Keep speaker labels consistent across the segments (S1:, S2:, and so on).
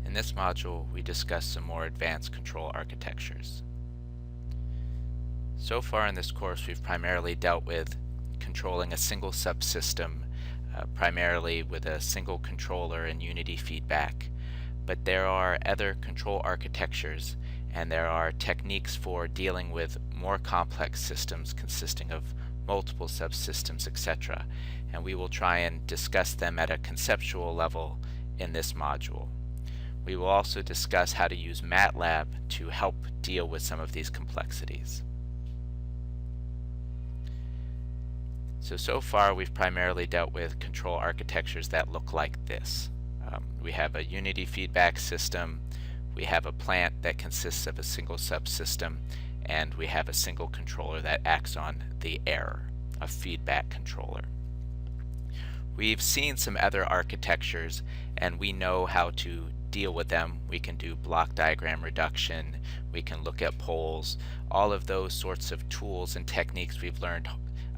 S1: In this module, we discuss some more advanced control architectures. So far in this course, we've primarily dealt with controlling a single subsystem, primarily with a single controller and unity feedback. But there are other control architectures, and there are techniques for dealing with more complex systems consisting of multiple subsystems, etc. And we will try and discuss them at a conceptual level in this module. We will also discuss how to use MATLAB to help deal with some of these complexities. So far we've primarily dealt with control architectures that look like this. We have a unity feedback system, we have a plant that consists of a single subsystem, and we have a single controller that acts on the error, a feedback controller. We've seen some other architectures and we know how to deal with them. We can do block diagram reduction, we can look at poles, all of those sorts of tools and techniques we've learned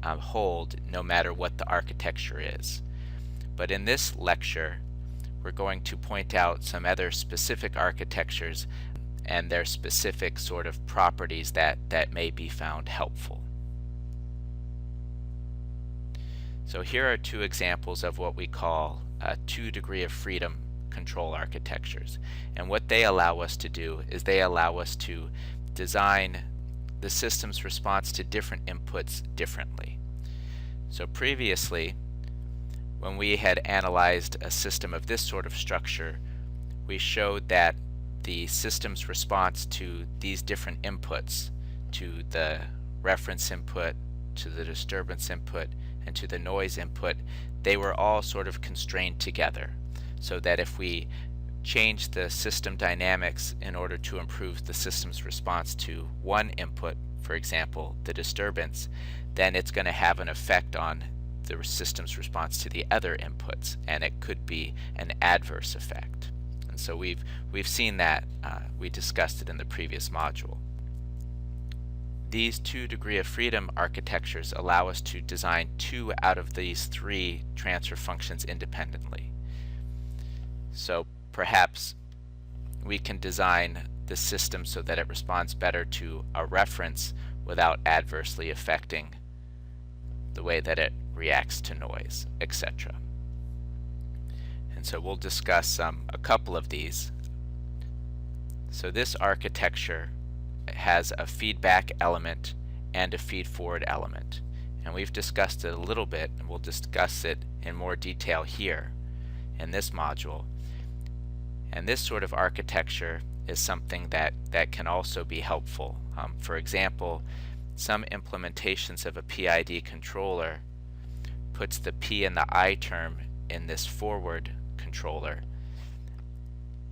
S1: hold no matter what the architecture is. But in this lecture we're going to point out some other specific architectures and their specific sort of properties that may be found helpful. So here are two examples of what we call 2 degree of freedom control architectures, and what they allow us to do is they allow us to design the system's response to different inputs differently. So previously, when we had analyzed a system of this sort of structure, we showed that the system's response to these different inputs, to the reference input, to the disturbance input, and to the noise input, they were all sort of constrained together, so that if we change the system dynamics in order to improve the system's response to one input, for example the disturbance, then it's going to have an effect on the system's response to the other inputs, and it could be an adverse effect. And so we've seen that, we discussed it in the previous module. These 2 degree of freedom architectures allow us to design 2 out of these 3 transfer functions independently. So perhaps we can design the system so that it responds better to a reference without adversely affecting the way that it reacts to noise, etc. And so we'll discuss a couple of these. So this architecture has a feedback element and a feed-forward element, and we've discussed it a little bit, and we'll discuss it in more detail here in this module. And this sort of architecture is something that can also be helpful. For example, some implementations of a PID controller puts the P and the I term in this forward controller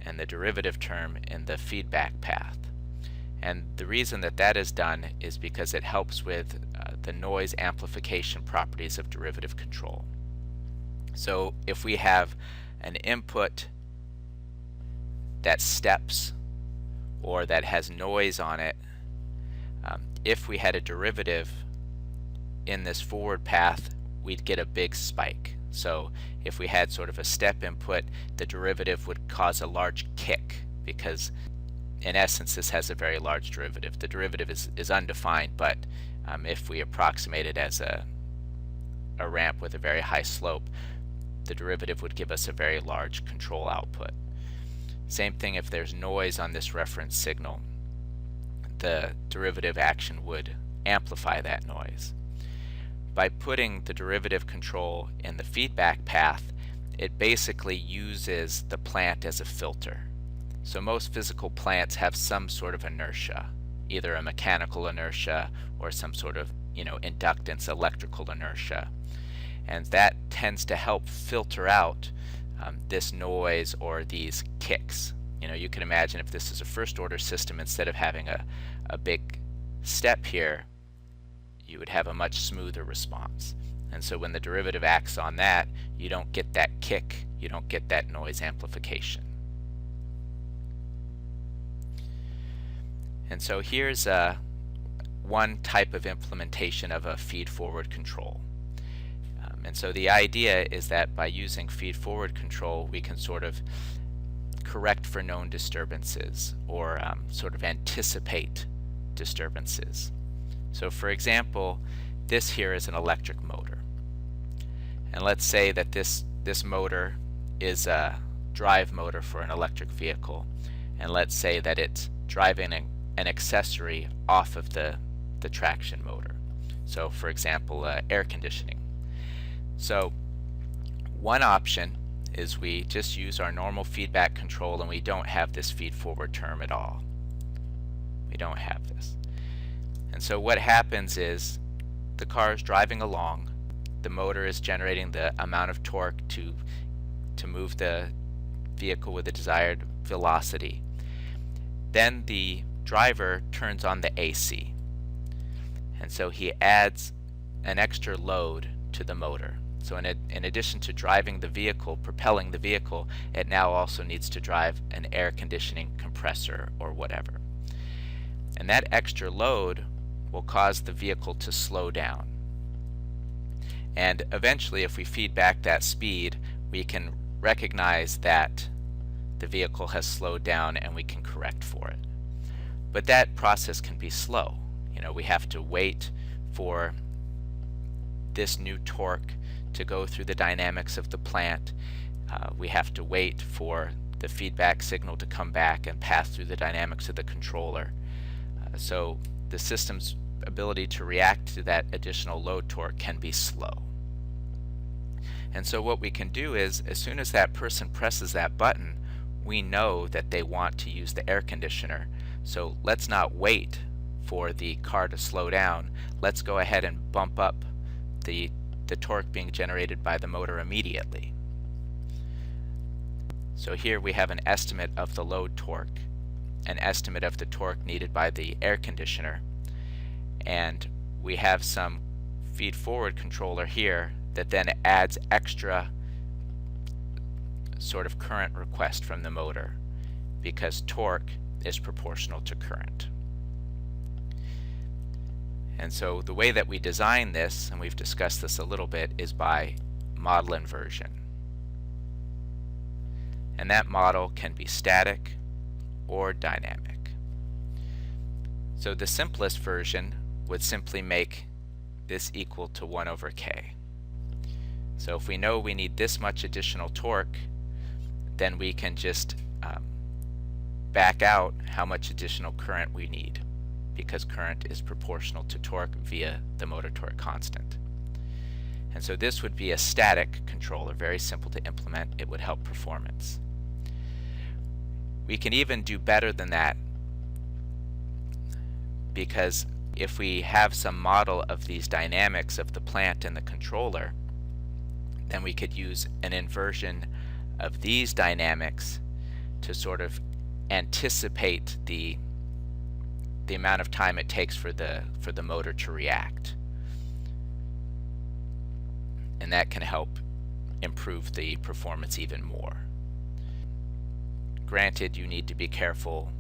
S1: and the derivative term in the feedback path. And the reason that is done is because it helps with the noise amplification properties of derivative control. So if we have an input that steps or that has noise on it, if we had a derivative in this forward path, we'd get a big spike. So if we had sort of a step input, the derivative would cause a large kick, because in essence this has a very large derivative. The derivative is undefined, but if we approximate it as a ramp with a very high slope, the derivative would give us a very large control output. Same thing if there's noise on this reference signal. The derivative action would amplify that noise. By putting the derivative control in the feedback path, it basically uses the plant as a filter. So most physical plants have some sort of inertia, either a mechanical inertia or some sort of inductance, electrical inertia, and that tends to help filter out this noise or these kicks. You can imagine if this is a first order system, instead of having a big step here, you would have a much smoother response. And so when the derivative acts on that, you don't get that kick, you don't get that noise amplification. And so here's one type of implementation of a feed-forward control. And so the idea is that by using feed-forward control, we can sort of correct for known disturbances or sort of anticipate disturbances. So for example, this here is an electric motor. And let's say that this motor is a drive motor for an electric vehicle. And let's say that it's driving an accessory off of the traction motor. So for example, air conditioning. So one option is we just use our normal feedback control and we don't have this feed-forward term at all. We don't have this. And so what happens is the car is driving along, the motor is generating the amount of torque to move the vehicle with the desired velocity. Then the driver turns on the AC. And so he adds an extra load to the motor. So in addition to driving the vehicle, propelling the vehicle, it now also needs to drive an air conditioning compressor or whatever. And that extra load will cause the vehicle to slow down. And eventually, if we feed back that speed, we can recognize that the vehicle has slowed down and we can correct for it. But that process can be slow. You know, we have to wait for this new torque to go through the dynamics of the plant. We have to wait for the feedback signal to come back and pass through the dynamics of the controller. So the system's ability to react to that additional load torque can be slow. And so what we can do is, as soon as that person presses that button, we know that they want to use the air conditioner. So let's not wait for the car to slow down. Let's go ahead and bump up the torque being generated by the motor immediately. So here we have an estimate of the load torque, an estimate of the torque needed by the air conditioner, and we have some feed-forward controller here that then adds extra sort of current request from the motor because torque is proportional to current. And so the way that we design this, and we've discussed this a little bit, is by model inversion. And that model can be static or dynamic. So the simplest version would simply make this equal to 1 over k. So if we know we need this much additional torque, then we can just back out how much additional current we need, because current is proportional to torque via the motor torque constant. And so this would be a static controller, very simple to implement. It would help performance. We can even do better than that, because if we have some model of these dynamics of the plant and the controller, then we could use an inversion of these dynamics to sort of anticipate the amount of time it takes for the motor to react. And that can help improve the performance even more. Granted, you need to be careful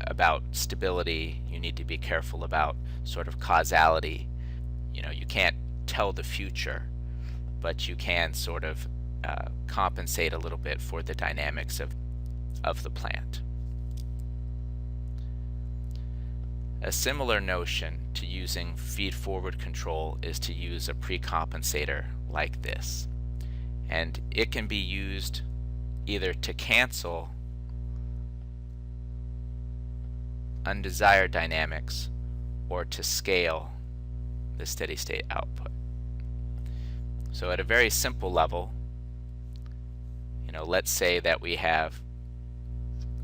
S1: about stability, you need to be careful about sort of causality. You know, you can't tell the future, but you can sort of compensate a little bit for the dynamics of the plant. A similar notion to using feed-forward control is to use a PreCompensator like this. And it can be used either to cancel undesired dynamics or to scale the steady-state output. So at a very simple level, you know, let's say that we have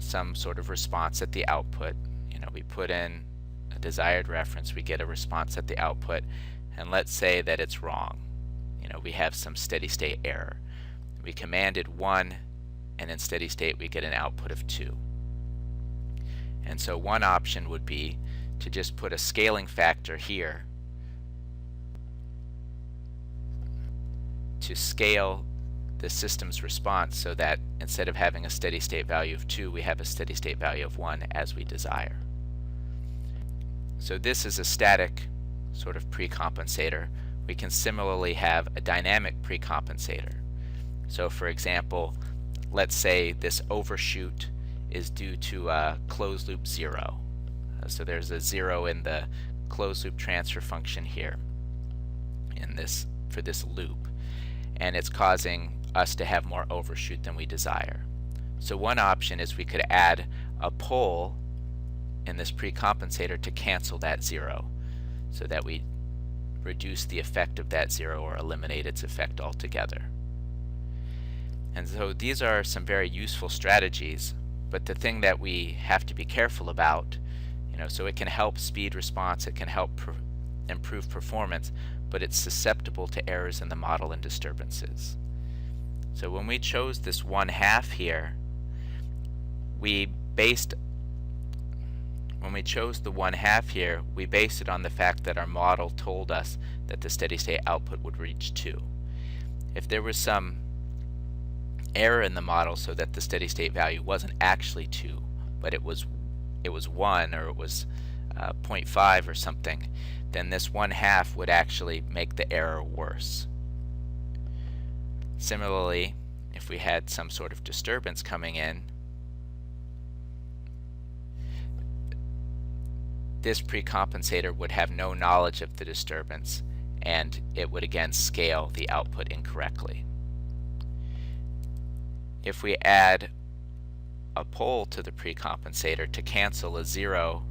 S1: some sort of response at the output. You know, we put in a desired reference, we get a response at the output, and let's say that it's wrong. You know, we have some steady-state error. We commanded 1, and in steady state we get an output of 2. And so one option would be to just put a scaling factor here to scale the system's response so that instead of having a steady state value of 2, we have a steady state value of 1 as we desire. So this is a static sort of PreCompensator. We can similarly have a dynamic PreCompensator. So for example, let's say this overshoot is due to a closed loop 0. So there's a 0 in the closed loop transfer function here for this loop, and it's causing us to have more overshoot than we desire. So one option is we could add a pole in this precompensator to cancel that 0, so that we reduce the effect of that 0 or eliminate its effect altogether. And so these are some very useful strategies, but the thing that we have to be careful about, so it can help speed response, it can help improve performance, but it's susceptible to errors in the model and disturbances. So when we chose this 1/2 here, when we chose the 1/2 here, we based it on the fact that our model told us that the steady state output would reach 2. If there was some error in the model so that the steady state value wasn't actually 2, but it was 1 or it was 0.5 or something, then this 1/2 would actually make the error worse. Similarly, if we had some sort of disturbance coming in, this precompensator would have no knowledge of the disturbance, and it would again scale the output incorrectly. If we add a pole to the precompensator to cancel a 0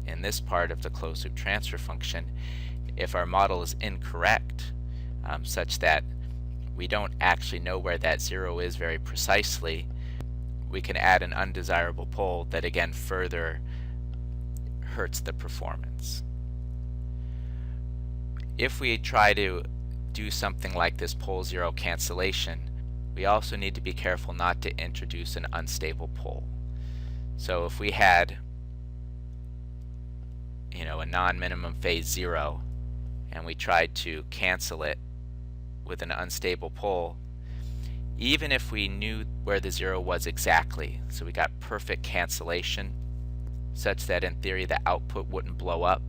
S1: in this part of the closed loop transfer function, if our model is incorrect, such that we don't actually know where that 0 is very precisely, we can add an undesirable pole that again further hurts the performance. If we try to do something like this pole 0 cancellation, we also need to be careful not to introduce an unstable pole. So if we had a non-minimum phase 0 and we tried to cancel it with an unstable pole, even if we knew where the 0 was exactly, so we got perfect cancellation such that in theory the output wouldn't blow up,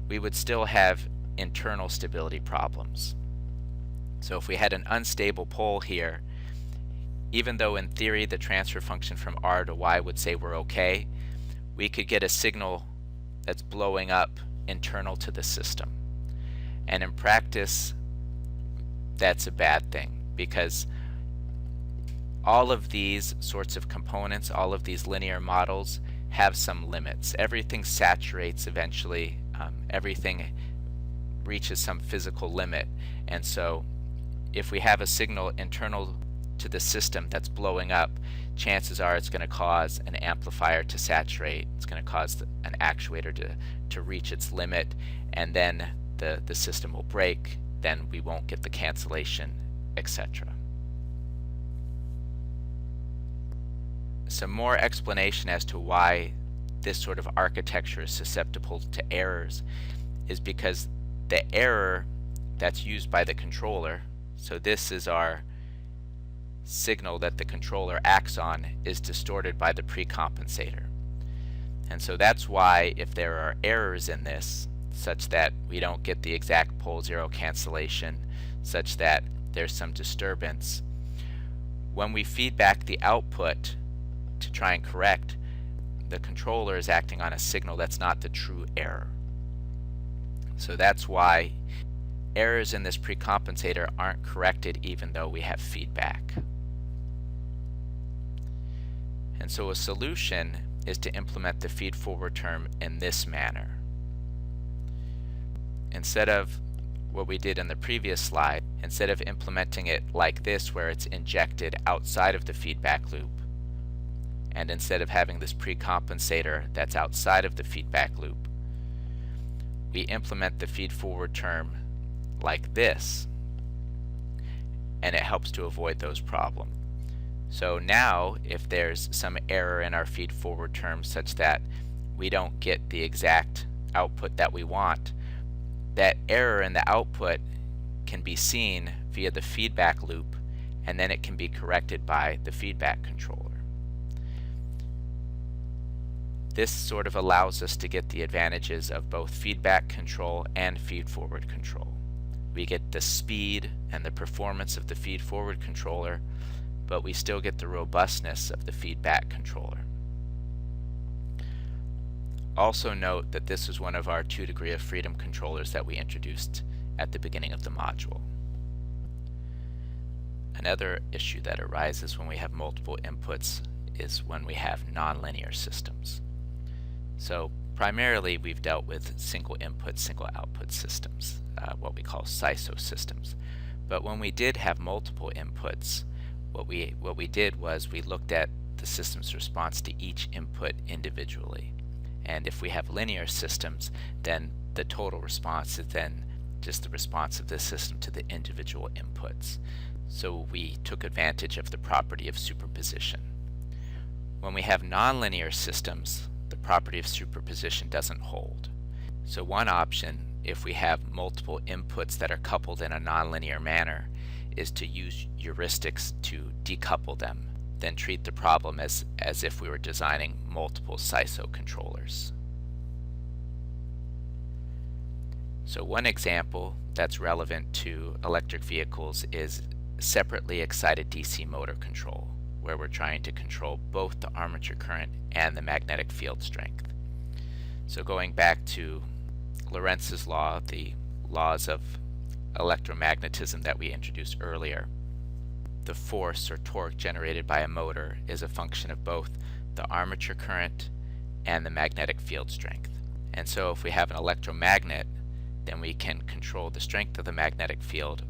S1: we would still have internal stability problems. So if we had an unstable pole here, even though in theory the transfer function from R to Y would say we're okay, we could get a signal that's blowing up internal to the system. And in practice, that's a bad thing, because all of these sorts of components, all of these linear models, have some limits. Everything saturates eventually. Everything reaches some physical limit. And so if we have a signal internal to the system that's blowing up, chances are it's going to cause an amplifier to saturate. It's going to cause an actuator to reach its limit, and then the system will break. Then we won't get the cancellation, etc. Some more explanation as to why this sort of architecture is susceptible to errors is because the error that's used by the controller, so this is our signal that the controller acts on, is distorted by the precompensator. And so that's why if there are errors in this, such that we don't get the exact pole 0 cancellation, such that there's some disturbance, when we feed back the output to try and correct, the controller is acting on a signal that's not the true error. So that's why errors in this precompensator aren't corrected even though we have feedback. And so a solution is to implement the feedforward term in this manner. Instead of what we did in the previous slide, instead of implementing it like this where it's injected outside of the feedback loop, and instead of having this precompensator that's outside of the feedback loop, we implement the feedforward term like this, and it helps to avoid those problems. So now if there's some error in our feedforward term such that we don't get the exact output that we want, that error in the output can be seen via the feedback loop, and then it can be corrected by the feedback controller. This sort of allows us to get the advantages of both feedback control and feedforward control. We get the speed and the performance of the feedforward controller, but we still get the robustness of the feedback controller. Also note that this is one of our 2 degree of freedom controllers that we introduced at the beginning of the module. Another issue that arises when we have multiple inputs is when we have nonlinear systems. So primarily we've dealt with single input, single output systems, what we call SISO systems. But when we did have multiple inputs, what we did was we looked at the system's response to each input individually. And if we have linear systems, then the total response is then just the response of the system to the individual inputs. So we took advantage of the property of superposition. When we have nonlinear systems, the property of superposition doesn't hold. So one option, if we have multiple inputs that are coupled in a nonlinear manner, is to use heuristics to decouple them, then treat the problem as if we were designing multiple SISO controllers. So one example that's relevant to electric vehicles is separately excited DC motor control, where we're trying to control both the armature current and the magnetic field strength. So going back to Lorenz's law, the laws of electromagnetism that we introduced earlier, the force or torque generated by a motor is a function of both the armature current and the magnetic field strength. And so if we have an electromagnet, then we can control the strength of the magnetic field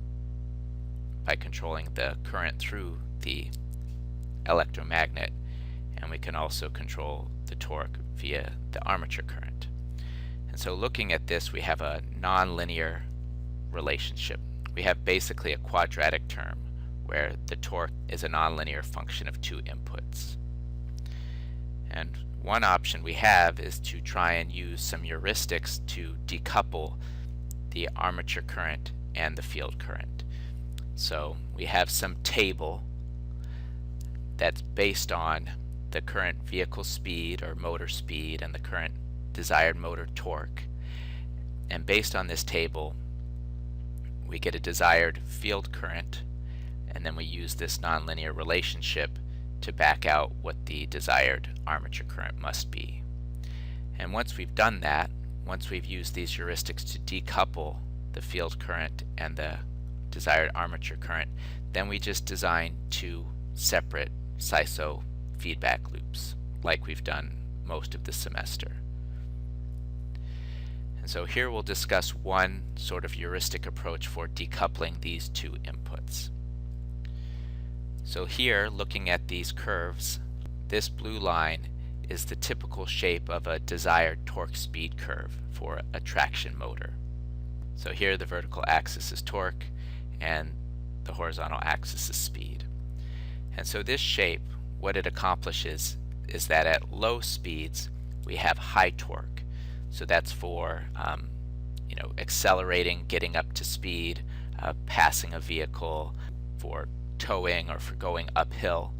S1: by controlling the current through the electromagnet, and we can also control the torque via the armature current. And so looking at this, we have a nonlinear relationship. We have basically a quadratic term where the torque is a nonlinear function of 2 inputs. And one option we have is to try and use some heuristics to decouple the armature current and the field current. So we have some table that's based on the current vehicle speed or motor speed and the current desired motor torque. And based on this table, we get a desired field current, and then we use this nonlinear relationship to back out what the desired armature current must be. And once we've done that, once we've used these heuristics to decouple the field current and the desired armature current, then we just design 2 separate SISO feedback loops, like we've done most of the semester. And so here we'll discuss one sort of heuristic approach for decoupling these 2 inputs. So here, looking at these curves, this blue line is the typical shape of a desired torque speed curve for a traction motor. So here the vertical axis is torque and the horizontal axis is speed. And so this shape, what it accomplishes is that at low speeds we have high torque. So that's for accelerating, getting up to speed, passing a vehicle, for towing, or for going uphill.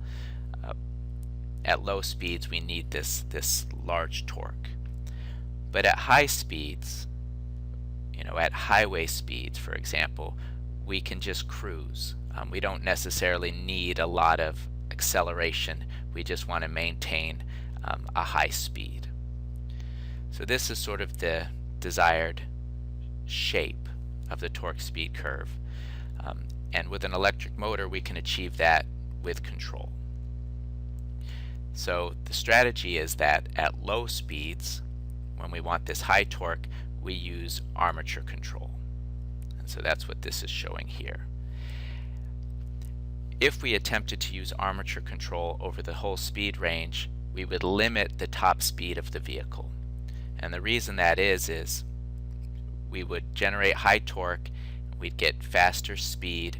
S1: At low speeds we need this large torque. But at high speeds, at highway speeds, for example, we can just cruise. We don't necessarily need a lot of acceleration. We just want to maintain a high speed. So this is sort of the desired shape of the torque speed curve. And with an electric motor we can achieve that with control. So the strategy is that at low speeds, when we want this high torque, we use armature control. And so that's what this is showing here. If we attempted to use armature control over the whole speed range, we would limit the top speed of the vehicle. And the reason that is we would generate high torque, we'd get faster speed,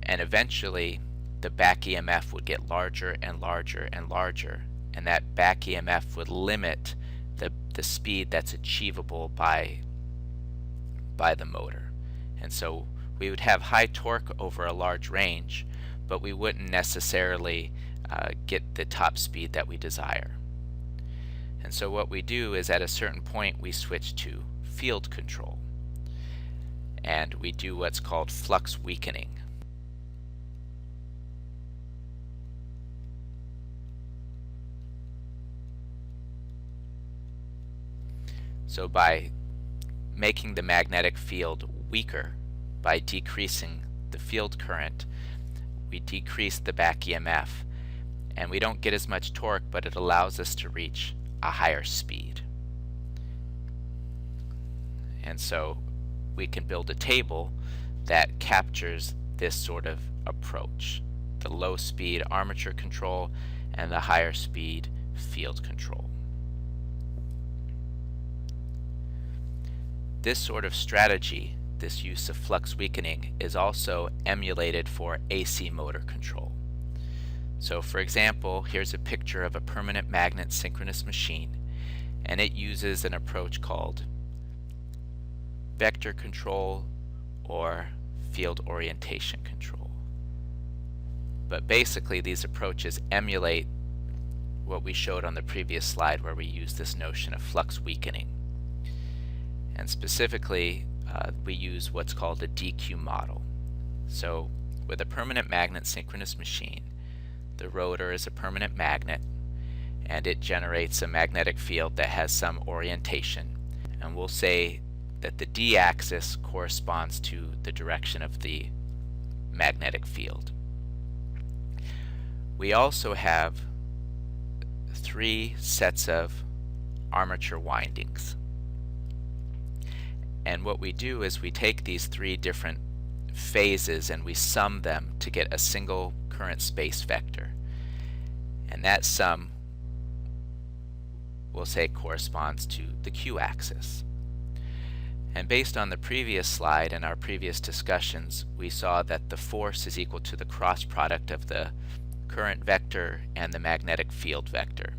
S1: and eventually the back EMF would get larger and larger and larger, and that back EMF would limit the speed that's achievable by the motor. And so we would have high torque over a large range, but we wouldn't necessarily get the top speed that we desire. And so what we do is at a certain point we switch to field control, and we do what's called flux weakening. So by making the magnetic field weaker, by decreasing the field current, we decrease the back EMF, and we don't get as much torque, but it allows us to reach a higher speed. And so we can build a table that captures this sort of approach: the low speed armature control and the higher speed field control. This sort of strategy, this use of flux weakening, is also emulated for AC motor control. So for example, here's a picture of a permanent magnet synchronous machine, and it uses an approach called vector control or field orientation control. But basically these approaches emulate what we showed on the previous slide, where we use this notion of flux weakening. And specifically we use what's called a DQ model. So with a permanent magnet synchronous machine, the rotor is a permanent magnet, and it generates a magnetic field that has some orientation, and we'll say that the d-axis corresponds to the direction of the magnetic field. We also have 3 sets of armature windings, and what we do is we take these 3 different phases and we sum them to get a single current space vector, and that sum we'll say corresponds to the q-axis. And based on the previous slide and our previous discussions, we saw that the force is equal to the cross product of the current vector and the magnetic field vector.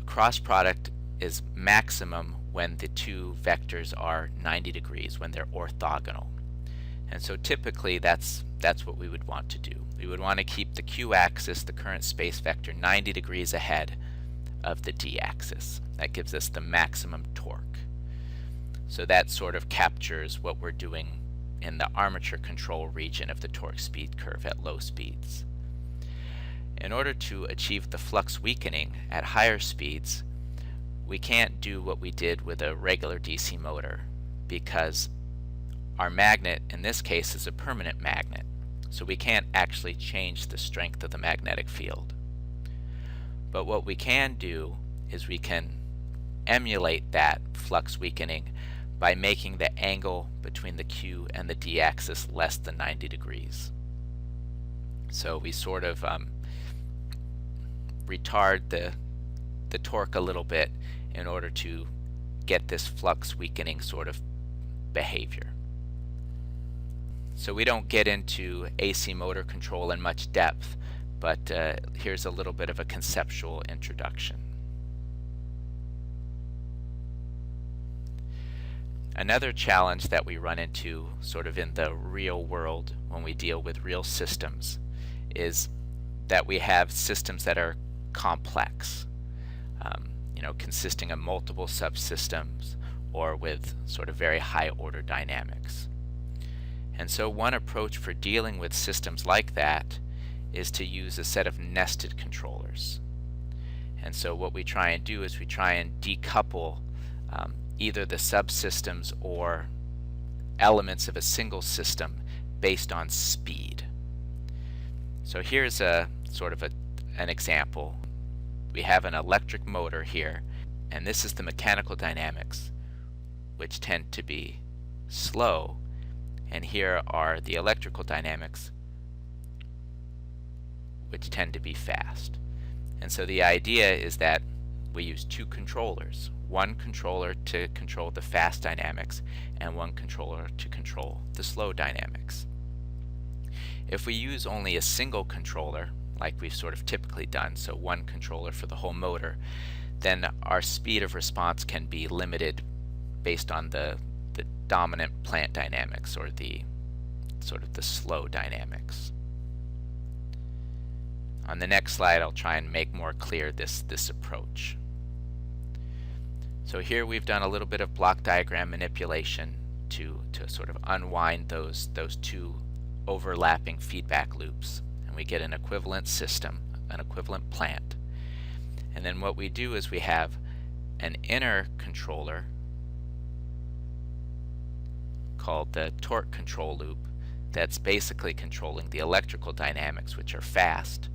S1: Cross product is maximum when the 2 vectors are 90 degrees, when they're orthogonal. And so typically that's what we would want to do. We would want to keep the q-axis, the current space vector, 90 degrees ahead of the d-axis. That gives us the maximum torque. So that sort of captures what we're doing in the armature control region of the torque speed curve at low speeds. In order to achieve the flux weakening at higher speeds, we can't do what we did with a regular DC motor, because our magnet in this case is a permanent magnet, so we can't actually change the strength of the magnetic field. But what we can do is we can emulate that flux weakening by making the angle between the q and the d-axis less than 90 degrees. So we sort of retard the torque a little bit in order to get this flux weakening sort of behavior. So we don't get into AC motor control in much depth, but here's a little bit of a conceptual introduction. Another challenge that we run into sort of in the real world when we deal with real systems is that we have systems that are complex, consisting of multiple subsystems or with sort of very high order dynamics. And so one approach for dealing with systems like that is to use a set of nested controllers. And so what we try and do is we try and decouple either the subsystems or elements of a single system based on speed. So here's a sort of an example. We have an electric motor here, and this is the mechanical dynamics, which tend to be slow, and here are the electrical dynamics, which tend to be fast. And so the idea is that we use 2 controllers, one controller to control the fast dynamics and one controller to control the slow dynamics. If we use only a single controller, like we've sort of typically done, so one controller for the whole motor, then our speed of response can be limited based on the dominant plant dynamics or the sort of the slow dynamics. On the next slide I'll try and make more clear this approach. So here we've done a little bit of block diagram manipulation to sort of unwind those 2 overlapping feedback loops, and we get an equivalent system, an equivalent plant. And then what we do is we have an inner controller called the torque control loop that's basically controlling the electrical dynamics, which are fast.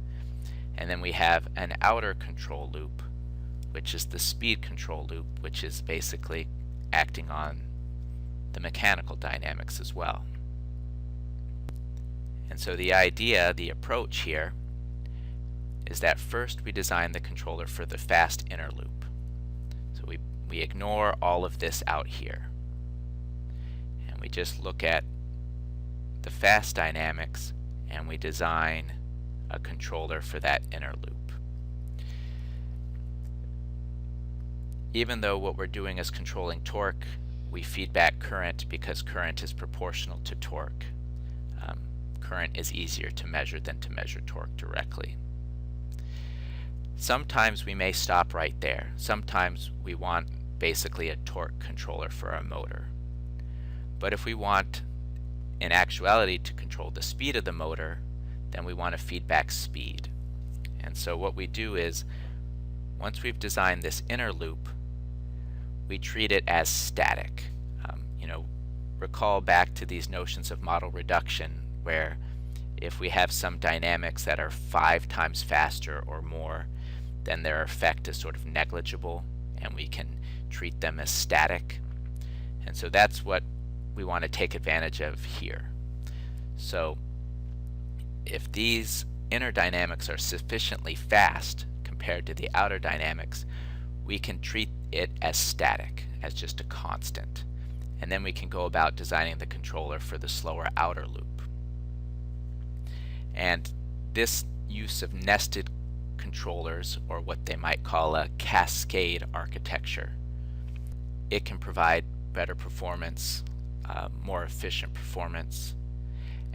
S1: And then we have an outer control loop, which is the speed control loop, which is basically acting on the mechanical dynamics as well. And so the idea, the approach here, is that first we design the controller for the fast inner loop. So we ignore all of this out here. And we just look at the fast dynamics and we design a controller for that inner loop. Even though what we're doing is controlling torque, we feed back current because current is proportional to torque. Current is easier to measure than to measure torque directly. Sometimes we may stop right there. Sometimes we want basically a torque controller for our motor. But if we want in actuality to control the speed of the motor, then we want to feed back speed. And so what we do is, once we've designed this inner loop, we treat it as static. Recall back to these notions of model reduction, where if we have some dynamics that are 5 times faster or more, then their effect is sort of negligible and we can treat them as static. And so that's what we want to take advantage of here. So if these inner dynamics are sufficiently fast compared to the outer dynamics, we can treat it as static, as just a constant. And then we can go about designing the controller for the slower outer loop. And this use of nested controllers, or what they might call a cascade architecture, it can provide better performance, more efficient performance,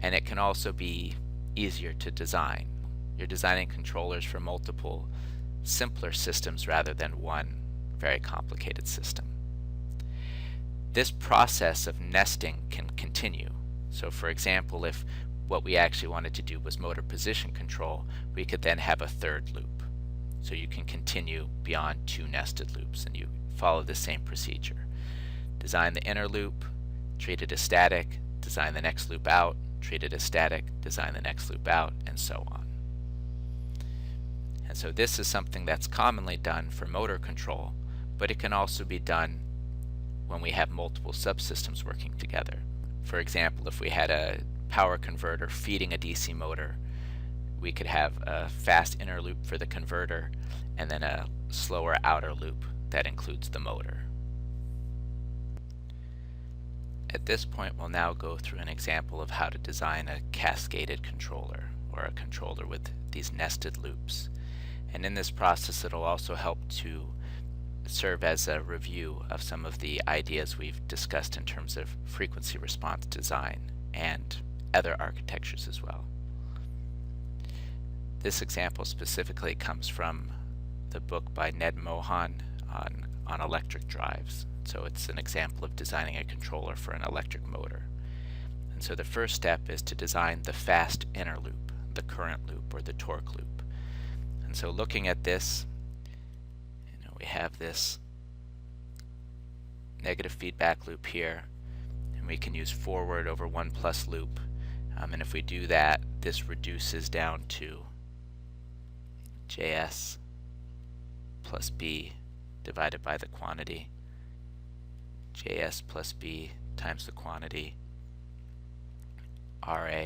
S1: and it can also be easier to design. You're designing controllers for multiple simpler systems rather than one very complicated system. This process of nesting can continue. So for example, if what we actually wanted to do was motor position control, we could then have a third loop. So you can continue beyond 2 nested loops, and you follow the same procedure. Design the inner loop, treat it as static, design the next loop out, treat it as static, design the next loop out, and so on. And so this is something that's commonly done for motor control, but it can also be done when we have multiple subsystems working together. For example, if we had a power converter feeding a DC motor, we could have a fast inner loop for the converter and then a slower outer loop that includes the motor. At this point, we'll now go through an example of how to design a cascaded controller, or a controller with these nested loops. And in this process, it'll also help to serve as a review of some of the ideas we've discussed in terms of frequency response design and other architectures as well. This example specifically comes from the book by Ned Mohan on electric drives. So it's an example of designing a controller for an electric motor. And so the first step is to design the fast inner loop, the current loop, or the torque loop. And so looking at this, we have this negative feedback loop here, and we can use forward over 1 plus loop. And if we do that, this reduces down to JS plus B divided by the quantity, JS plus B times the quantity, RA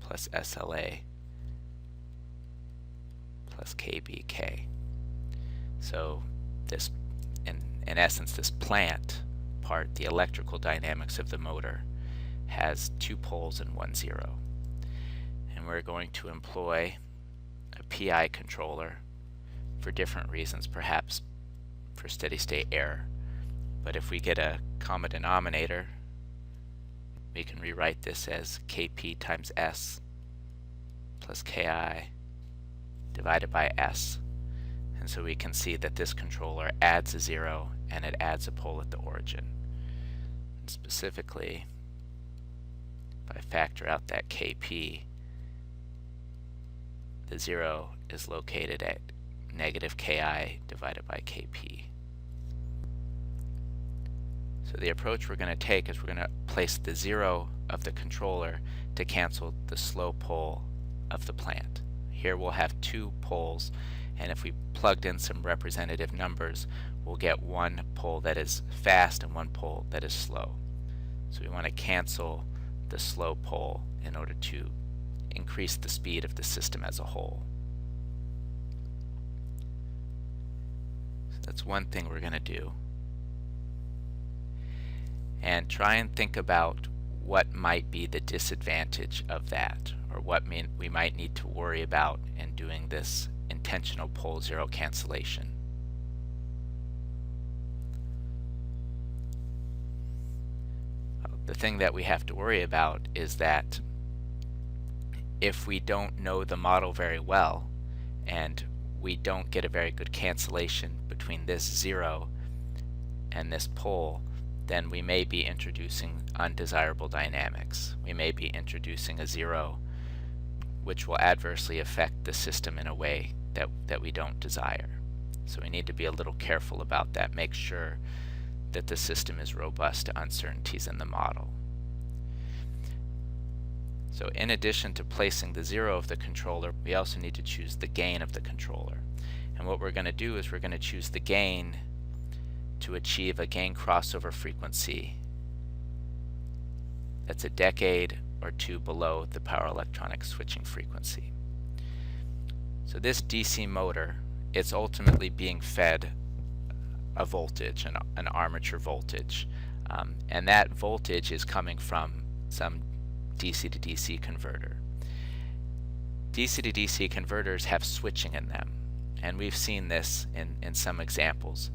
S1: plus SLA plus KBK. So this, in essence, this plant part, the electrical dynamics of the motor, has 2 poles and 1 zero. And we're going to employ a PI controller for different reasons, perhaps for steady state error. But if we get a common denominator, we can rewrite this as Kp times S plus Ki divided by S. And so we can see that this controller adds a 0 and it adds a pole at the origin. And specifically, if I factor out that Kp, the 0 is located at negative Ki divided by Kp. So the approach we're going to take is we're going to place the 0 of the controller to cancel the slow pole of the plant. Here we'll have 2 poles, and if we plugged in some representative numbers, we'll get one pole that is fast and one pole that is slow. So we want to cancel the slow pole in order to increase the speed of the system as a whole. So that's one thing we're going to do. And try and think about what might be the disadvantage of that, or what we might need to worry about in doing this intentional pole 0 cancellation. The thing that we have to worry about is that if we don't know the model very well and we don't get a very good cancellation between this 0 and this pole, then we may be introducing undesirable dynamics. We may be introducing a 0 which will adversely affect the system in a way that we don't desire. So we need to be a little careful about that. Make sure that the system is robust to uncertainties in the model. So in addition to placing the 0 of the controller, we also need to choose the gain of the controller. And what we're going to do is we're going to choose the gain to achieve a gain crossover frequency that's a decade or 2 below the power electronic switching frequency. So this DC motor, it's ultimately being fed a voltage, an armature voltage, and that voltage is coming from some DC to DC converter. DC to DC converters have switching in them, and we've seen this in some examples.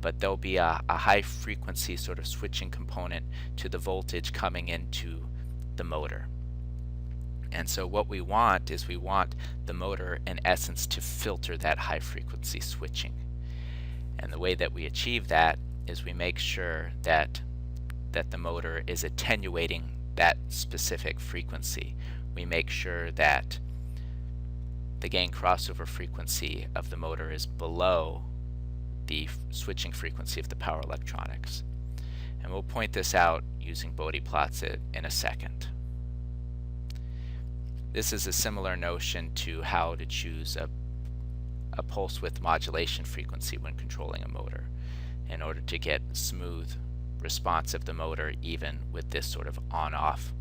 S1: But there'll be a high frequency sort of switching component to the voltage coming into the motor. And so what we want is we want the motor in essence to filter that high frequency switching. And the way that we achieve that is we make sure that the motor is attenuating that specific frequency. We make sure that the gain crossover frequency of the motor is below the switching frequency of the power electronics. And we'll point this out using Bode plots in a second. This is a similar notion to how to choose a pulse width modulation frequency when controlling a motor in order to get smooth response of the motor even with this sort of on-off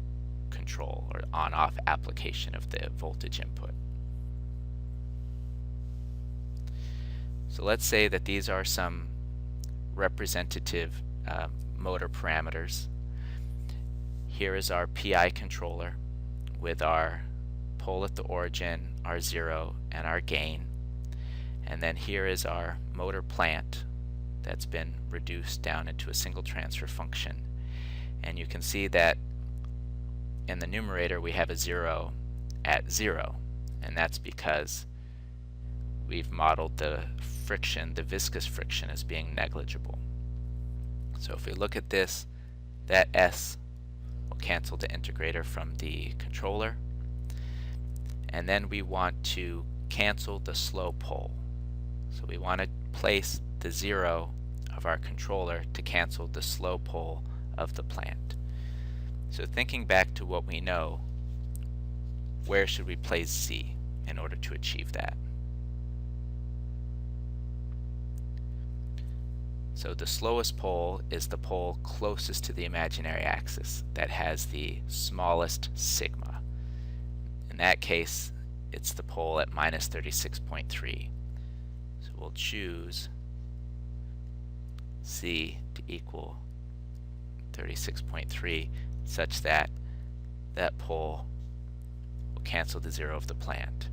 S1: control or on-off application of the voltage input. So let's say that these are some representative motor parameters. Here is our PI controller with our pole at the origin, our 0, and our gain. And then here is our motor plant that's been reduced down into a single transfer function. And you can see that in the numerator we have a 0 at 0, and that's because we've modeled the friction, the viscous friction, as being negligible. So if we look at this, that S will cancel the integrator from the controller, and then we want to cancel the slow pole. So we want to place the 0 of our controller to cancel the slow pole of the plant. So thinking back to what we know, where should we place Z in order to achieve that? So the slowest pole is the pole closest to the imaginary axis that has the smallest sigma. In that case, it's the pole at minus 36.3. So we'll choose Z to equal 36.3 such that that pole will cancel the 0 of the plant.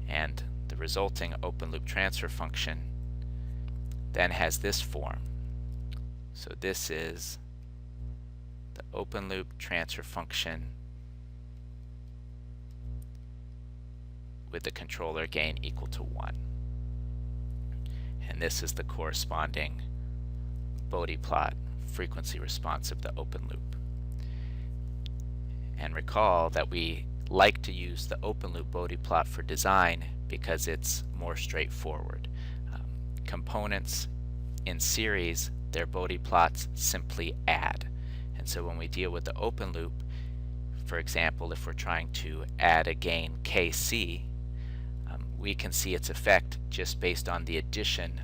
S1: And the resulting open loop transfer function then has this form. So this is the open loop transfer function with the controller gain equal to 1. And this is the corresponding Bode plot frequency response of the open loop. And recall that we like to use the open loop Bode plot for design because it's more straightforward. Components in series their Bode plots simply add. And so when we deal with the open loop, for example, if we're trying to add a gain Kc, we can see its effect just based on the addition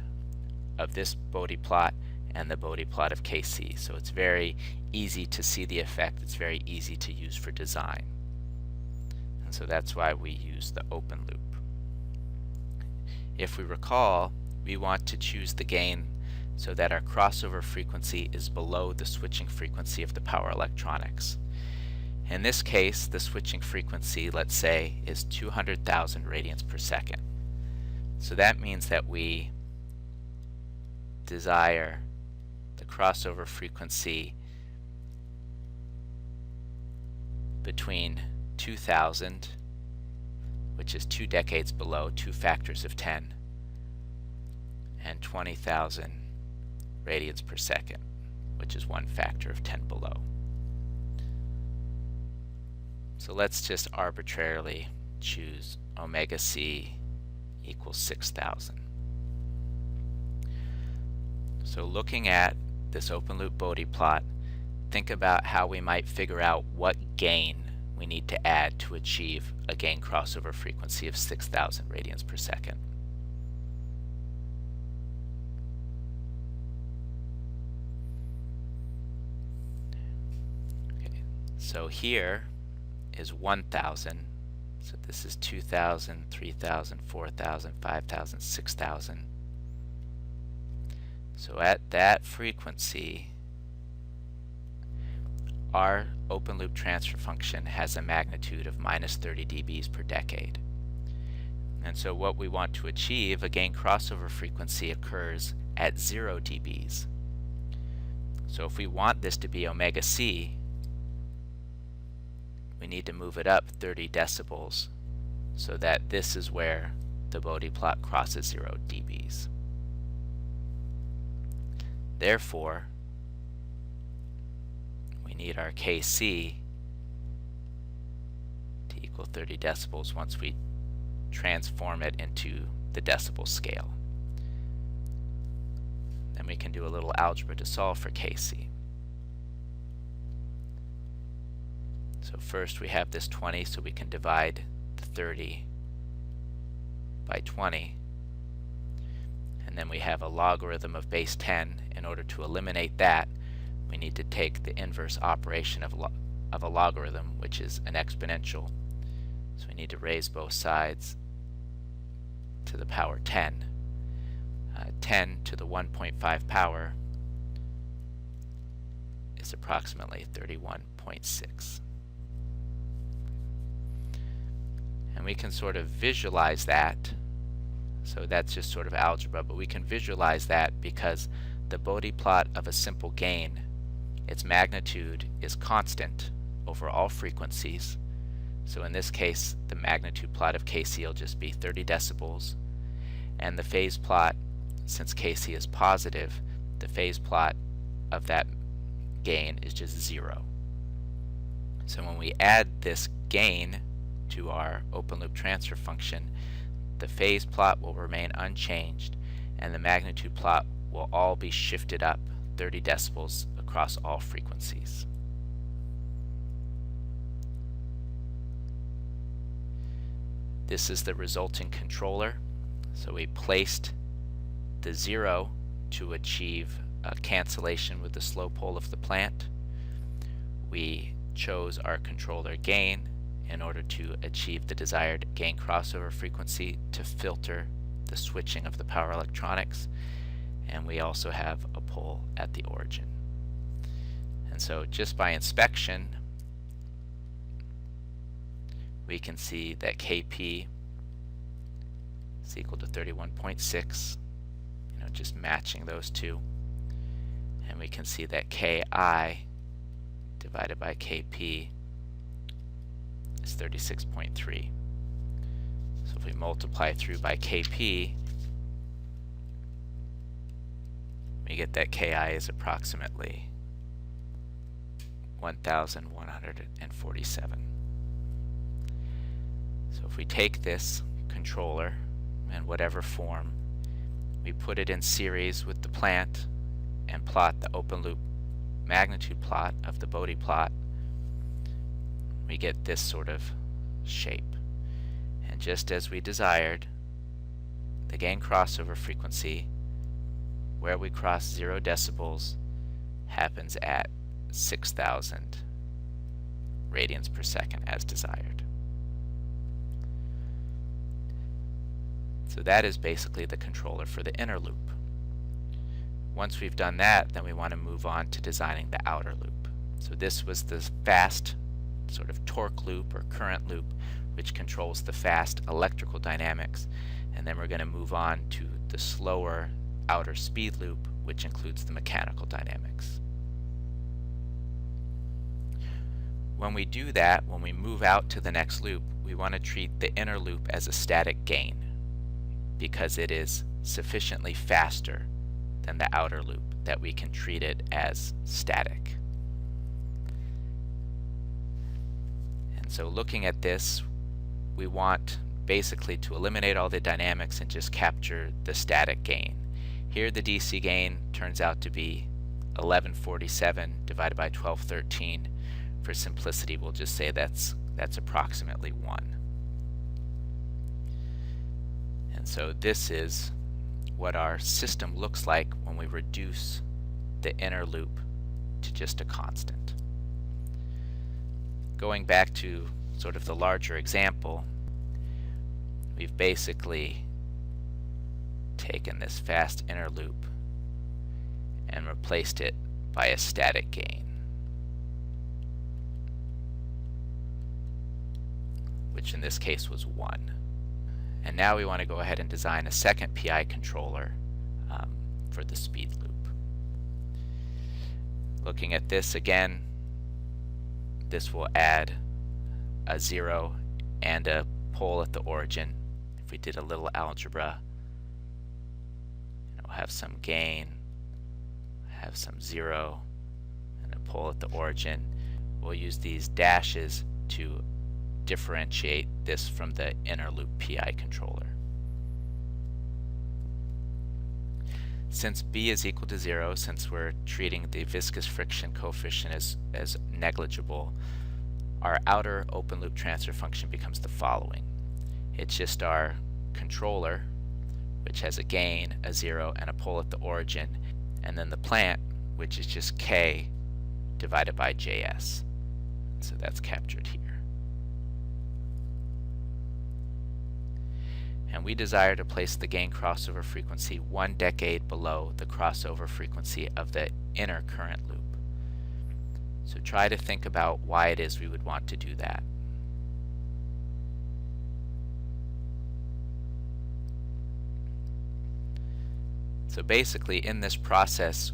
S1: of this Bode plot and the Bode plot of Kc. So it's very easy to see the effect. It's very easy to use for design. And so that's why we use the open loop. If we recall, we want to choose the gain so that our crossover frequency is below the switching frequency of the power electronics. In this case, the switching frequency, let's say, is 200,000 radians per second. So that means that we desire the crossover frequency between 2,000, which is 2 decades below, 2 factors of 10, and 20,000 radians per second, which is 1 factor of 10 below. So let's just arbitrarily choose omega c equals 6,000. So looking at this open loop Bode plot, think about how we might figure out what gain we need to add to achieve a gain crossover frequency of 6,000 radians per second. Okay, so here is 1,000. So this is 2,000, 3,000, 4,000, 5,000, 6,000. So at that frequency, our open loop transfer function has a magnitude of minus 30 dBs per decade. And so what we want to achieve, a gain crossover frequency, occurs at 0 dBs. So if we want this to be omega c, we need to move it up 30 decibels so that this is where the Bode plot crosses 0 dBs. Therefore, we need our Kc to equal 30 decibels once we transform it into the decibel scale. Then we can do a little algebra to solve for Kc. So first we have this 20, so we can divide the 30 by 20. And then we have a logarithm of base 10. In order to eliminate that, we need to take the inverse operation of a logarithm, which is an exponential. So we need to raise both sides to the power 10. 10 to the 1.5 power is approximately 31.6. And we can sort of visualize that. So that's just sort of algebra, but we can visualize that because the Bode plot of a simple gain, its magnitude is constant over all frequencies. So in this case, the magnitude plot of Kc will just be 30 decibels. And the phase plot, since Kc is positive, the phase plot of that gain is just 0. So when we add this gain to our open loop transfer function, the phase plot will remain unchanged and the magnitude plot will all be shifted up 30 decibels across all frequencies. This is the resulting controller. So we placed the 0 to achieve a cancellation with the slow pole of the plant. We chose our controller gain in order to achieve the desired gain crossover frequency to filter the switching of the power electronics, and we also have a pole at the origin. And so just by inspection, we can see that Kp is equal to 31.6, just matching those two. And we can see that Ki divided by Kp is 36.3. So if we multiply through by Kp, we get that Ki is approximately 1,147. So if we take this controller in whatever form, we put it in series with the plant, and plot the open loop magnitude plot of the Bode plot, we get this sort of shape. And just as we desired, the gain crossover frequency, where we cross 0 decibels, happens at 6,000 radians per second as desired. So that is basically the controller for the inner loop. Once we've done that, then we want to move on to designing the outer loop. So this was the fast sort of torque loop or current loop, which controls the fast electrical dynamics, and then we're going to move on to the slower outer speed loop, which includes the mechanical dynamics. When we do that, when we move out to the next loop, we want to treat the inner loop as a static gain because it is sufficiently faster than the outer loop that we can treat it as static. And so looking at this, we want basically to eliminate all the dynamics and just capture the static gain. Here the DC gain turns out to be 1147 divided by 1213. For simplicity, we'll just say that's approximately 1. And so this is what our system looks like when we reduce the inner loop to just a constant. Going back to sort of the larger example, we've basically taken this fast inner loop and replaced it by a static gain, which in this case was 1. And now we want to go ahead and design a second PI controller for the speed loop. Looking at this again, this will add a 0 and a pole at the origin. If we did a little algebra, we'll have some gain, have some 0, and a pole at the origin. We'll use these dashes to differentiate this from the inner loop PI controller. Since B is equal to 0, since we're treating the viscous friction coefficient as negligible, our outer open loop transfer function becomes the following. It's just our controller, which has a gain, a 0, and a pole at the origin, and then the plant, which is just K divided by JS. So that's captured here. And we desire to place the gain crossover frequency 1 decade below the crossover frequency of the inner current loop. So try to think about why it is we would want to do that. So basically in this process,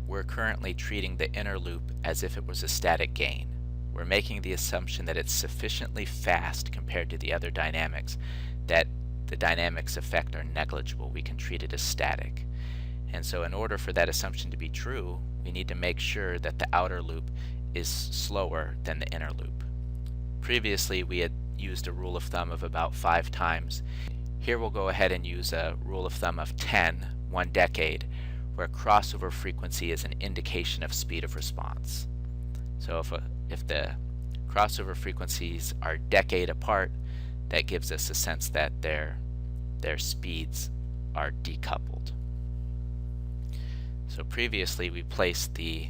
S1: we're currently treating the inner loop as if it was a static gain. We're making the assumption that it's sufficiently fast compared to the other dynamics that the dynamics effect are negligible. We can treat it as static. And so in order for that assumption to be true, we need to make sure that the outer loop is slower than the inner loop. Previously we had used a rule of thumb of about 5 times. Here we'll go ahead and use a rule of thumb of 10, 1 decade, where crossover frequency is an indication of speed of response. So if the crossover frequencies are decade apart, that gives us a sense that their speeds are decoupled. So previously we placed the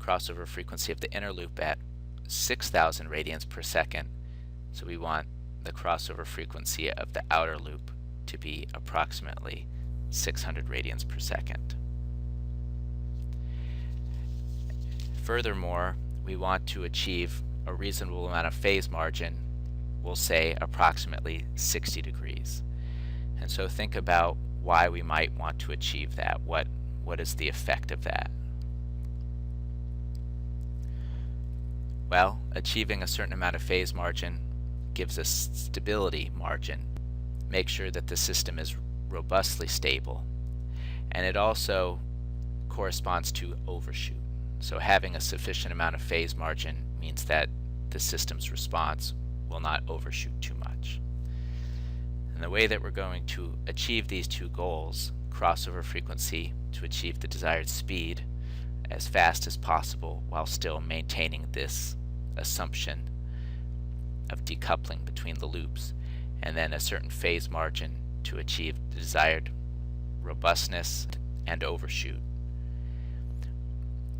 S1: crossover frequency of the inner loop at 6,000 radians per second, so we want the crossover frequency of the outer loop to be approximately 600 radians per second. Furthermore, we want to achieve a reasonable amount of phase margin, we'll say approximately 60 degrees. And so think about why we might want to achieve that. What is the effect of that? Well, achieving a certain amount of phase margin gives us stability margin. Make sure that the system is robustly stable. And it also corresponds to overshoot. So having a sufficient amount of phase margin means that the system's response will not overshoot too much. And the way that we're going to achieve these two goals, crossover frequency to achieve the desired speed as fast as possible while still maintaining this assumption of decoupling between the loops, and then a certain phase margin to achieve the desired robustness and overshoot.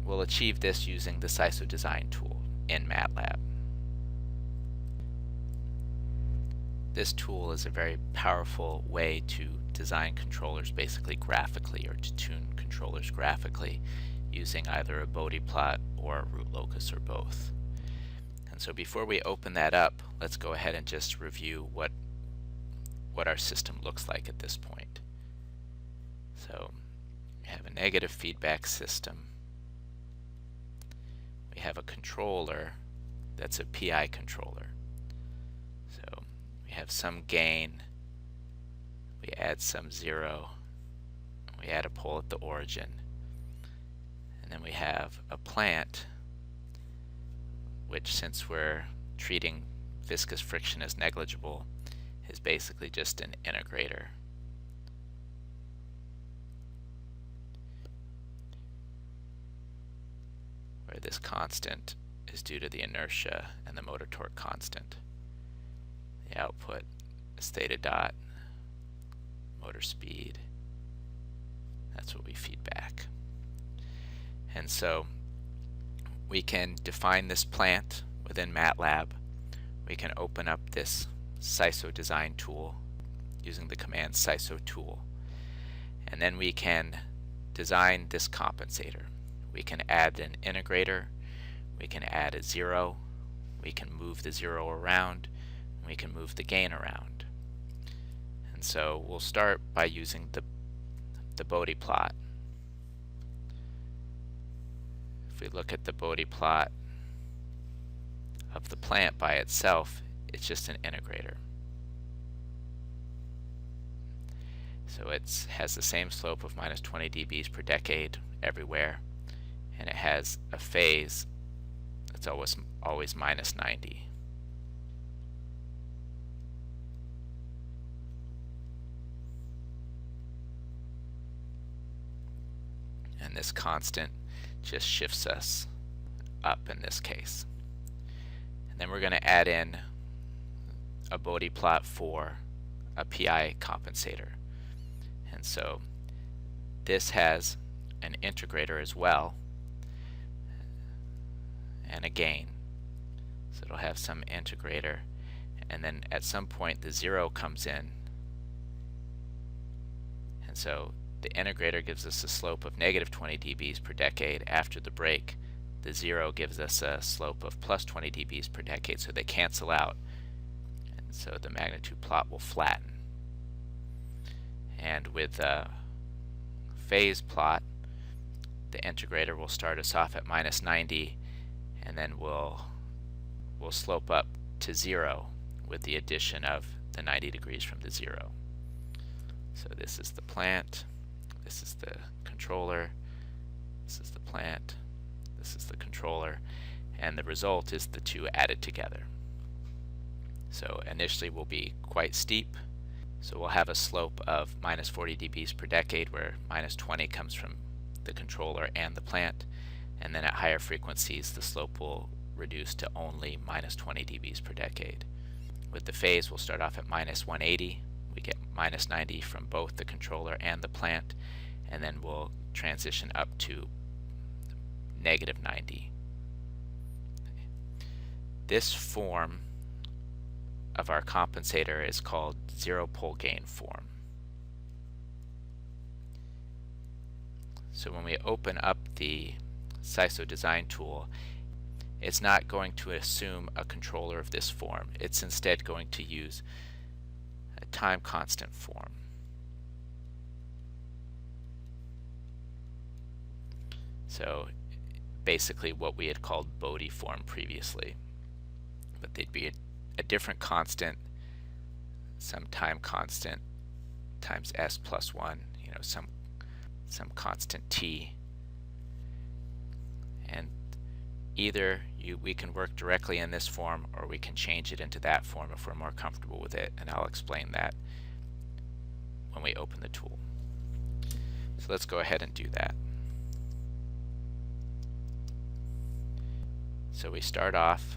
S1: We'll achieve this using the SISO Design tool in MATLAB. This tool is a very powerful way to design controllers basically graphically, or to tune controllers graphically using either a Bode plot or a root locus or both. And so before we open that up, let's go ahead and just review what our system looks like at this point. So we have a negative feedback system. We have a controller that's a PI controller. So we have some gain, we add some zero, we add a pole at the origin, and then we have a plant, which, since we're treating viscous friction as negligible, is basically just an integrator. Where this constant is due to the inertia and the motor torque constant. The output is theta dot, motor speed. That's what we feed back. And so we can define this plant within MATLAB. We can open up this SISO Design tool using the command SISO tool. And then we can design this compensator. We can add an integrator, we can add a zero, we can move the zero around, and we can move the gain around. And so we'll start by using the Bode plot. If we look at the Bode plot of the plant by itself, it's just an integrator. So it has the same slope of minus 20 dBs per decade everywhere, and it has a phase that's always minus 90. And this constant just shifts us up in this case. And then we're going to add in a Bode plot for a PI compensator. And so this has an integrator as well, and a gain. So it'll have some integrator, and then at some point the zero comes in, and so the integrator gives us a slope of negative 20 dBs per decade. After the break, the zero gives us a slope of plus 20 dBs per decade, so they cancel out, and so the magnitude plot will flatten. And with a phase plot, the integrator will start us off at minus 90, and then we'll slope up to zero with the addition of the 90 degrees from the zero. So this is the plant, this is the controller, this is the plant, this is the controller, and the result is the two added together. So initially we'll be quite steep, so we'll have a slope of minus 40 dBs per decade, where minus 20 comes from the controller and the plant, and then at higher frequencies the slope will reduce to only minus 20 dBs per decade. With the phase, we'll start off at minus 180, we get minus 90 from both the controller and the plant, and then we'll transition up to negative 90. This form of our compensator is called zero pole gain form. So when we open up the SISO Design tool, it's not going to assume a controller of this form. It's instead going to use a time constant form. So basically what we had called Bode form previously, but they'd be a different constant, some time constant times s plus 1, some constant t, and either we can work directly in this form, or we can change it into that form if we're more comfortable with it, and I'll explain that when we open the tool. So let's go ahead and do that. So we start off,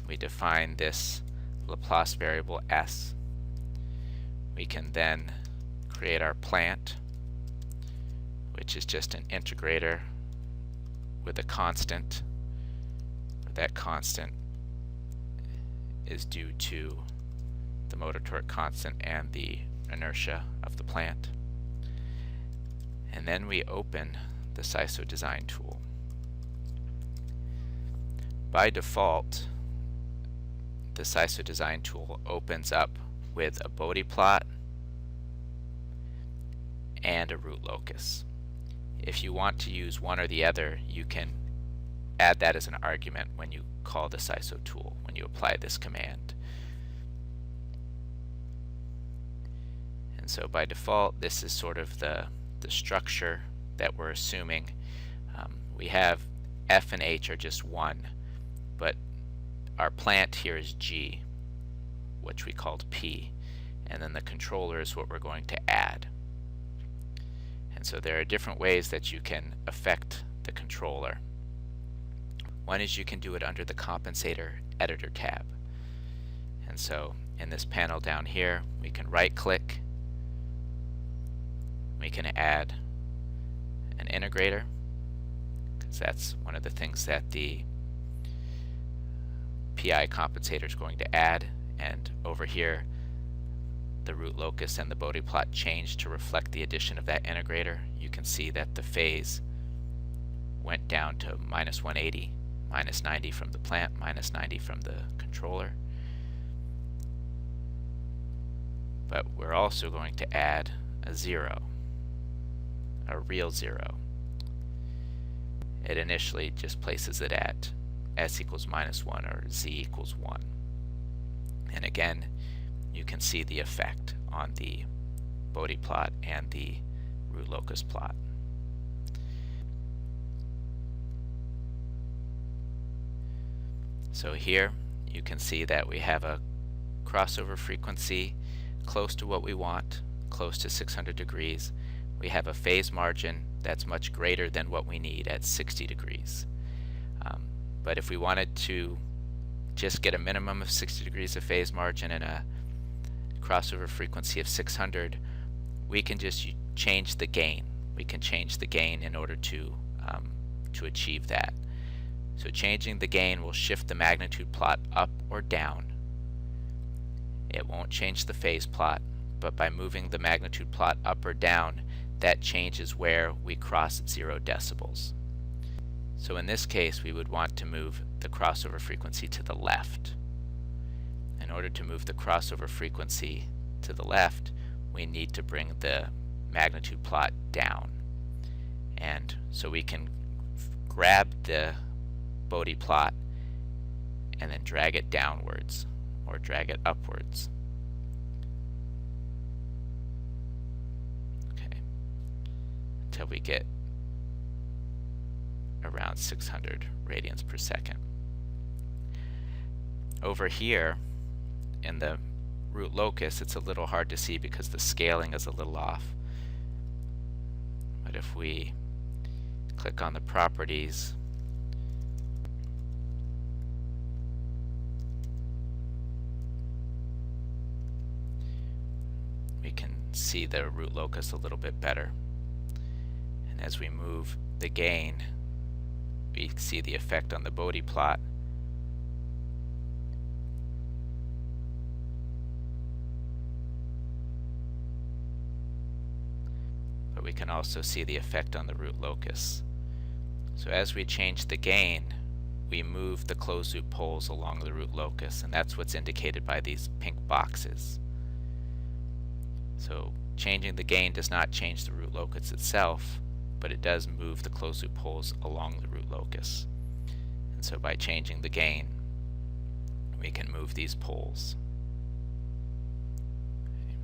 S1: we define this Laplace variable s. We can then create our plant, which is just an integrator with a constant. That constant is due to the motor torque constant and the inertia of the plant. And then we open the SISO Design tool. By default, the SISO Design tool opens up with a Bode plot and a root locus. If you want to use one or the other, you can add that as an argument when you call the SISO tool, when you apply this command. And so by default, this is sort of the structure that we're assuming. We have F and H are just 1, but our plant here is G, which we called P, and then the controller is what we're going to add. And so there are different ways that you can affect the controller. One is you can do it under the Compensator Editor tab. And so in this panel down here, we can right-click, we can add an integrator, because that's one of the things that the PI compensator is going to add. And over here, the root locus and the Bode plot change to reflect the addition of that integrator. You can see that the phase went down to -180, -90 from the plant, -90 from the controller. But we're also going to add a 0, a real 0. It initially just places it at s equals -1 or z equals 1. And again, you can see the effect on the Bode plot and the root locus plot. So here you can see that we have a crossover frequency close to what we want, close to 600 degrees. We have a phase margin that's much greater than what we need at 60 degrees. But if we wanted to just get a minimum of 60 degrees of phase margin and a crossover frequency of 600, we can just change the gain. We can change the gain in order to achieve that. So changing the gain will shift the magnitude plot up or down. It won't change the phase plot, but by moving the magnitude plot up or down, that changes where we cross 0 decibels. So in this case, we would want to move the crossover frequency to the left. In order to move the crossover frequency to the left, we need to bring the magnitude plot down. And so we can grab the Bode plot and then drag it downwards or drag it upwards. Okay, until we get around 600 radians per second. Over here in the root locus, it's a little hard to see because the scaling is a little off. But if we click on the properties, we can see the root locus a little bit better. And as we move the gain, we see the effect on the Bode plot. But we can also see the effect on the root locus. So as we change the gain, we move the closed loop poles along the root locus, and that's what's indicated by these pink boxes. So changing the gain does not change the root locus itself, but it does move the closed loop poles along the root locus. And so by changing the gain, we can move these poles. Okay.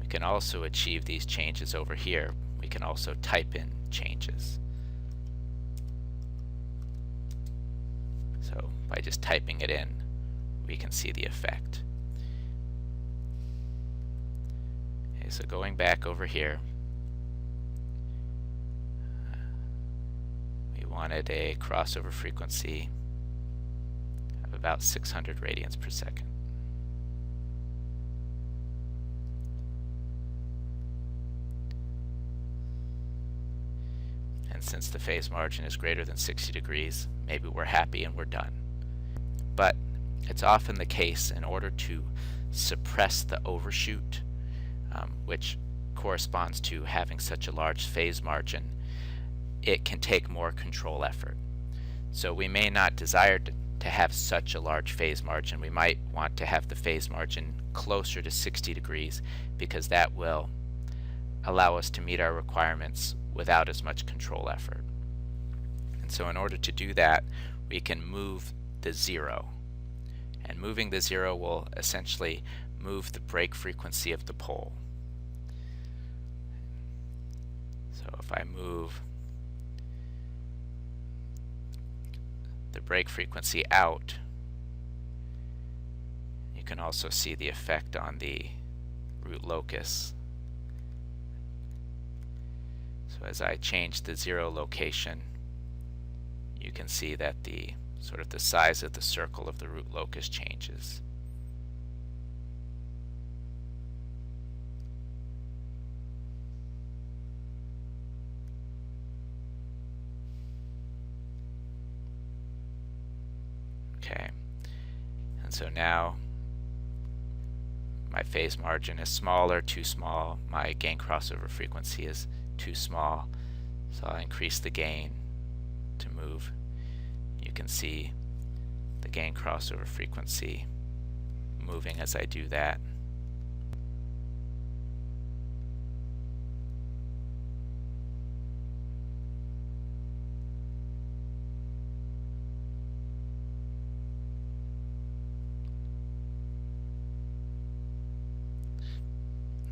S1: We can also achieve these changes over here. We can also type in changes. So by just typing it in, we can see the effect. Okay, so going back over here, wanted a crossover frequency of about 600 radians per second. And since the phase margin is greater than 60 degrees, maybe we're happy and we're done. But it's often the case, in order to suppress the overshoot, which corresponds to having such a large phase margin, it can take more control effort. So we may not desire to have such a large phase margin. We might want to have the phase margin closer to 60 degrees because that will allow us to meet our requirements without as much control effort. And so in order to do that, we can move the zero. And moving the zero will essentially move the break frequency of the pole. So if I move the break frequency out, you can also see the effect on the root locus. So as I change the zero location, you can see that the the size of the circle of the root locus changes. Okay, and so now my phase margin is smaller, too small. My gain crossover frequency is too small, so I'll increase the gain to move. You can see the gain crossover frequency moving as I do that.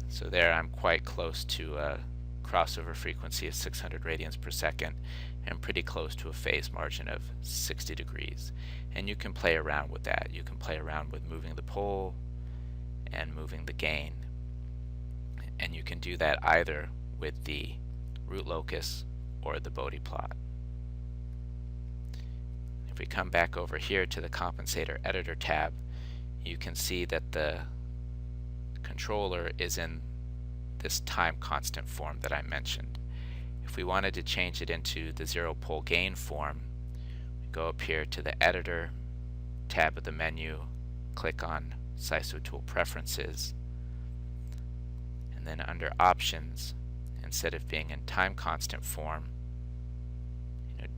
S1: So there I'm quite close to a crossover frequency of 600 radians per second and pretty close to a phase margin of 60 degrees. And you can play around with that. You can play around with moving the pole and moving the gain. And you can do that either with the root locus or the Bode plot. If we come back over here to the compensator editor tab, you can see that the controller is in this time constant form that I mentioned. If we wanted to change it into the zero pole gain form, we go up here to the editor tab of the menu, click on SISO tool preferences, and then under options, instead of being in time constant form,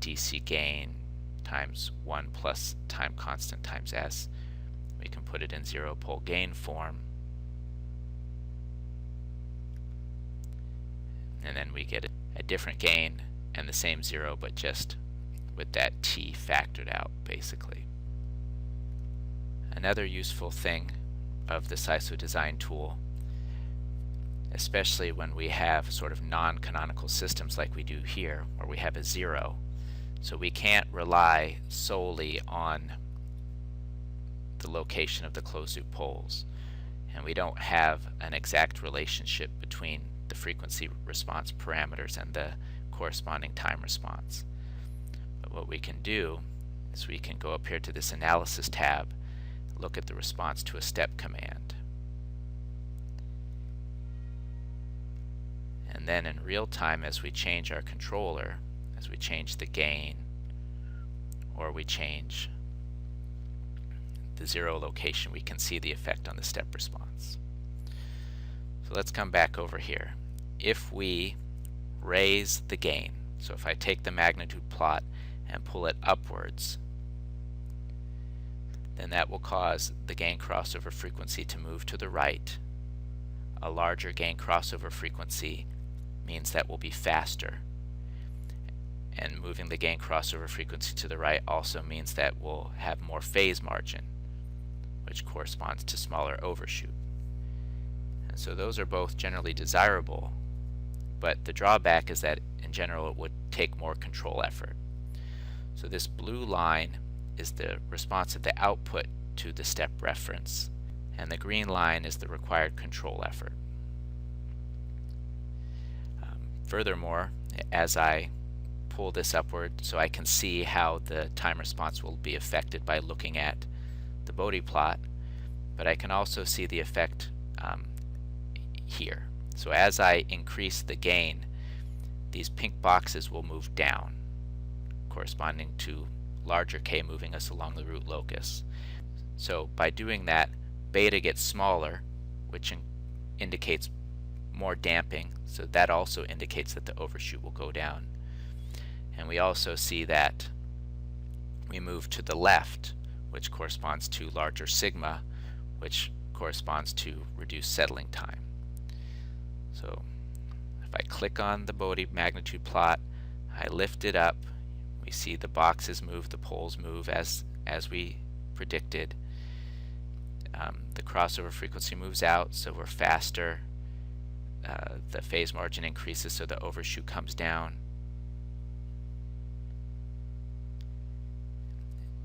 S1: DC gain times 1 plus time constant times S, we can put it in zero pole gain form. And then we get a different gain and the same zero, but just with that T factored out, basically. Another useful thing of the SISO Design tool, especially when we have sort of non-canonical systems like we do here, where we have a zero, so we can't rely solely on the location of the closed loop poles, and we don't have an exact relationship between the frequency response parameters and the corresponding time response. But what we can do is we can go up here to this analysis tab, look at the response to a step command, and then in real time, as we change our controller, as we change the gain or we change the zero location, we can see the effect on the step response. So let's come back over here. If we raise the gain, so if I take the magnitude plot and pull it upwards, then that will cause the gain crossover frequency to move to the right. A larger gain crossover frequency means that will be faster, and moving the gain crossover frequency to the right also means that we'll have more phase margin, which corresponds to smaller overshoot. And so those are both generally desirable, but the drawback is that in general it would take more control effort. So this blue line is the response at the output to the step reference, and the green line is the required control effort. Furthermore, as I pull this upward so I can see how the time response will be affected by looking at the Bode plot, but I can also see the effect here. So as I increase the gain, these pink boxes will move down, corresponding to larger k moving us along the root locus. So by doing that, beta gets smaller, which indicates more damping, so that also indicates that the overshoot will go down. And we also see that we move to the left, which corresponds to larger sigma, which corresponds to reduced settling time. So if I click on the Bode magnitude plot, I lift it up, we see the boxes move, the poles move as we predicted. The crossover frequency moves out, so we're faster. The phase margin increases, so the overshoot comes down.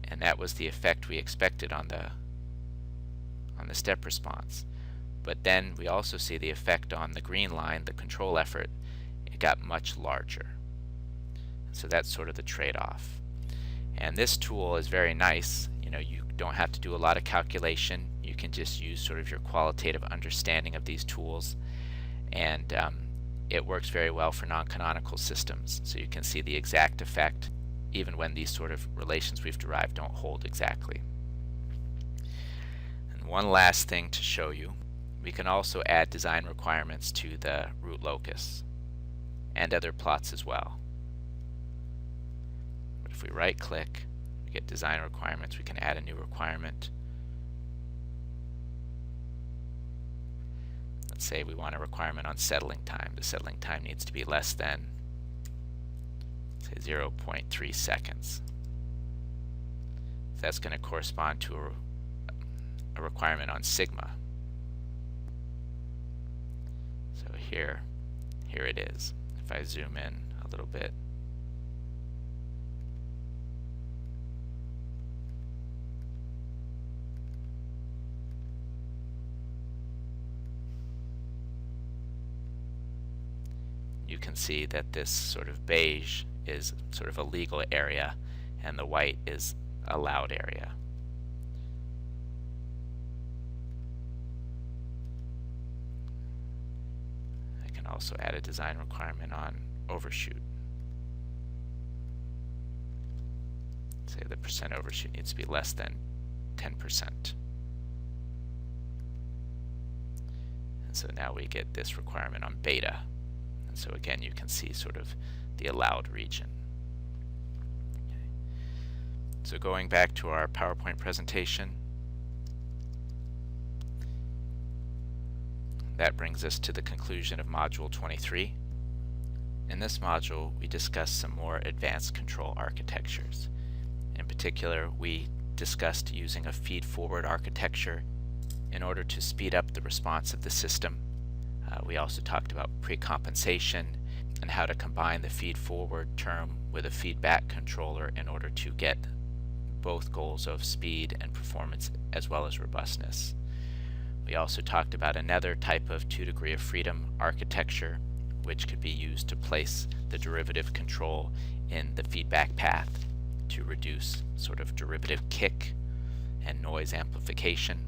S1: And that was the effect we expected on the step response. But then we also see the effect on the green line, the control effort. It got much larger. So that's sort of the trade-off. And this tool is very nice. You don't have to do a lot of calculation. You can just use sort of your qualitative understanding of these tools, and it works very well for non-canonical systems. So you can see the exact effect even when these sort of relations we've derived don't hold exactly. And one last thing to show you, we can also add design requirements to the root locus and other plots as well. But if we right click, we get design requirements, we can add a new requirement. Let's say we want a requirement on settling time. The settling time needs to be less than, say, 0.3 seconds. That's going to correspond to a requirement on sigma. So here it is. If I zoom in a little bit, you can see that this sort of beige is sort of a legal area and the white is allowed area. I can also add a design requirement on overshoot. Say the percent overshoot needs to be less than 10%. And so now we get this requirement on beta. And so again, you can see sort of the allowed region. Okay. So going back to our PowerPoint presentation, that brings us to the conclusion of Module 23. In this module, we discussed some more advanced control architectures. In particular, we discussed using a feed-forward architecture in order to speed up the response of the system. We also talked about precompensation and how to combine the feed-forward term with a feedback controller in order to get both goals of speed and performance as well as robustness. We also talked about another type of 2 degree of freedom architecture, which could be used to place the derivative control in the feedback path to reduce sort of derivative kick and noise amplification.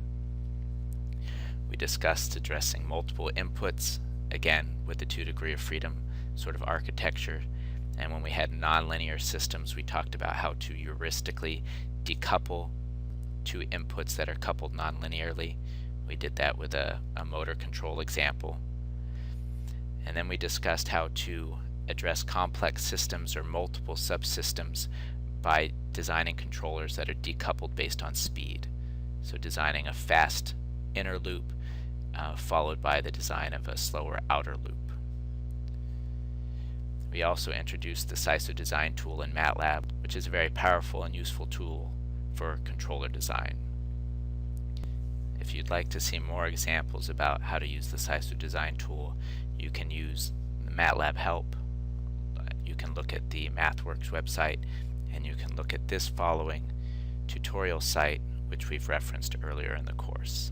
S1: We discussed addressing multiple inputs, again with the 2 degree of freedom sort of architecture. And when we had nonlinear systems, we talked about how to heuristically decouple two inputs that are coupled nonlinearly. We did that with a motor control example. And then we discussed how to address complex systems or multiple subsystems by designing controllers that are decoupled based on speed. So designing a fast inner loop followed by the design of a slower outer loop. We also introduced the SISO Design tool in MATLAB, which is a very powerful and useful tool for controller design. If you'd like to see more examples about how to use the SISO Design tool, you can use the MATLAB help. You can look at the MathWorks website, and you can look at this following tutorial site, which we've referenced earlier in the course.